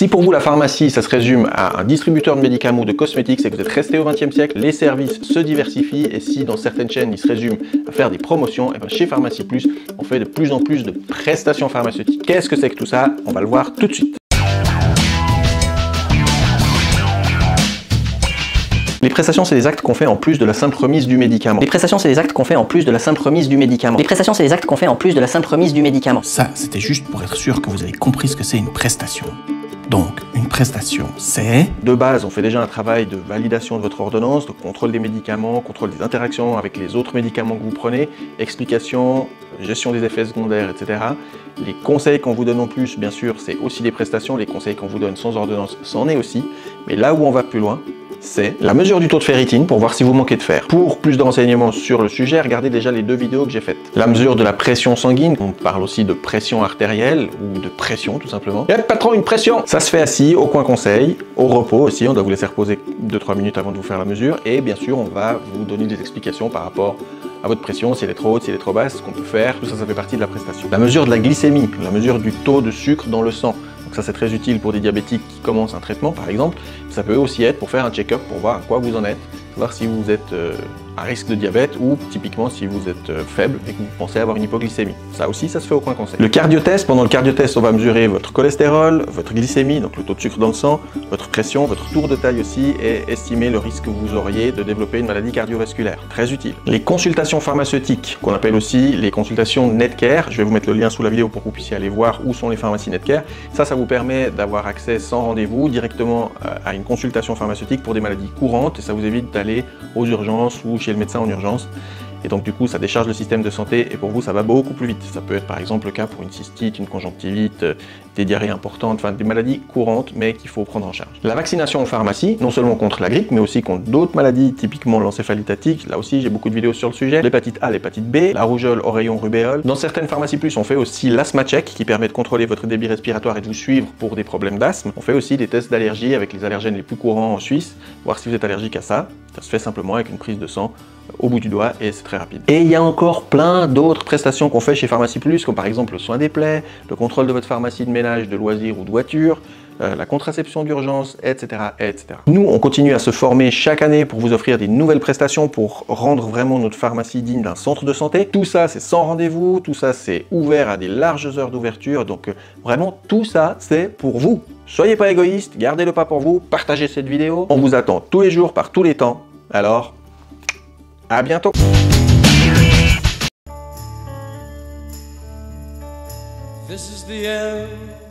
Si pour vous la pharmacie, ça se résume à un distributeur de médicaments ou de cosmétiques, c'est que vous êtes resté au XXe siècle, les services se diversifient et si dans certaines chaînes, ils se résument à faire des promotions, et bien chez Pharmacie Plus, on fait de plus en plus de prestations pharmaceutiques. Qu'est-ce que c'est que tout ça? On va le voir tout de suite. Les prestations, c'est les actes qu'on fait en plus de la simple remise du médicament. Les prestations, c'est les actes qu'on fait en plus de la simple remise du médicament. Les prestations, c'est les actes qu'on fait en plus de la simple remise du médicament. Ça, c'était juste pour être sûr que vous avez compris ce que c'est une prestation. Donc, une prestation, c'est... De base, on fait déjà un travail de validation de votre ordonnance, de contrôle des médicaments, contrôle des interactions avec les autres médicaments que vous prenez, explication, gestion des effets secondaires, etc. Les conseils qu'on vous donne en plus, bien sûr, c'est aussi des prestations. Les conseils qu'on vous donne sans ordonnance, c'en est aussi. Mais là où on va plus loin, c'est la mesure du taux de ferritine pour voir si vous manquez de fer. Pour plus de renseignements sur le sujet, regardez déjà les deux vidéos que j'ai faites. La mesure de la pression sanguine, on parle aussi de pression artérielle ou de pression tout simplement. Et patron, une pression! Ça se fait assis, au coin conseil, au repos aussi, on doit vous laisser reposer 2-3 minutes avant de vous faire la mesure. Et bien sûr, on va vous donner des explications par rapport à votre pression, si elle est trop haute, si elle est trop basse, ce qu'on peut faire. Tout ça, ça fait partie de la prestation. La mesure de la glycémie, la mesure du taux de sucre dans le sang. Donc ça, c'est très utile pour des diabétiques qui commencent un traitement, par exemple. Ça peut aussi être pour faire un check-up, pour voir à quoi vous en êtes, voir si vous êtes à risque de diabète ou typiquement si vous êtes faible et que vous pensez avoir une hypoglycémie. Ça aussi, ça se fait au coin conseil. Le cardiotest, pendant le cardiotest, on va mesurer votre cholestérol, votre glycémie, donc le taux de sucre dans le sang, votre pression, votre tour de taille aussi et estimer le risque que vous auriez de développer une maladie cardiovasculaire. Très utile. Les consultations pharmaceutiques, qu'on appelle aussi les consultations Netcare, je vais vous mettre le lien sous la vidéo pour que vous puissiez aller voir où sont les pharmacies Netcare. Ça vous permet d'avoir accès sans rendez-vous directement à une consultation pharmaceutique pour des maladies courantes et ça vous évite d'aller aux urgences ou chez le médecin en urgence. Et donc du coup, ça décharge le système de santé et pour vous, ça va beaucoup plus vite. Ça peut être par exemple le cas pour une cystite, une conjonctivite, des diarrhées importantes, enfin des maladies courantes mais qu'il faut prendre en charge. La vaccination en pharmacie, non seulement contre la grippe, mais aussi contre d'autres maladies, typiquement l'encéphalite. Là aussi, j'ai beaucoup de vidéos sur le sujet. L'hépatite A, l'hépatite B, la rougeole, oreillon, rubéole. Dans certaines pharmacies plus, on fait aussi l'asthma-check qui permet de contrôler votre débit respiratoire et de vous suivre pour des problèmes d'asthme. On fait aussi des tests d'allergie avec les allergènes les plus courants en Suisse, voir si vous êtes allergique à ça. Ça se fait simplement avec une prise de sang au bout du doigt et c'est très rapide. Et il y a encore plein d'autres prestations qu'on fait chez Pharmacie Plus, comme par exemple le soin des plaies, le contrôle de votre pharmacie de ménage, de loisirs ou de voiture, la contraception d'urgence, etc., etc. Nous, on continue à se former chaque année pour vous offrir des nouvelles prestations pour rendre vraiment notre pharmacie digne d'un centre de santé. Tout ça, c'est sans rendez-vous, tout ça, c'est ouvert à des larges heures d'ouverture, donc vraiment, tout ça, c'est pour vous. Soyez pas égoïste, gardez le pas pour vous, partagez cette vidéo. On vous attend tous les jours, par tous les temps. Alors, à bientôt. This is the end.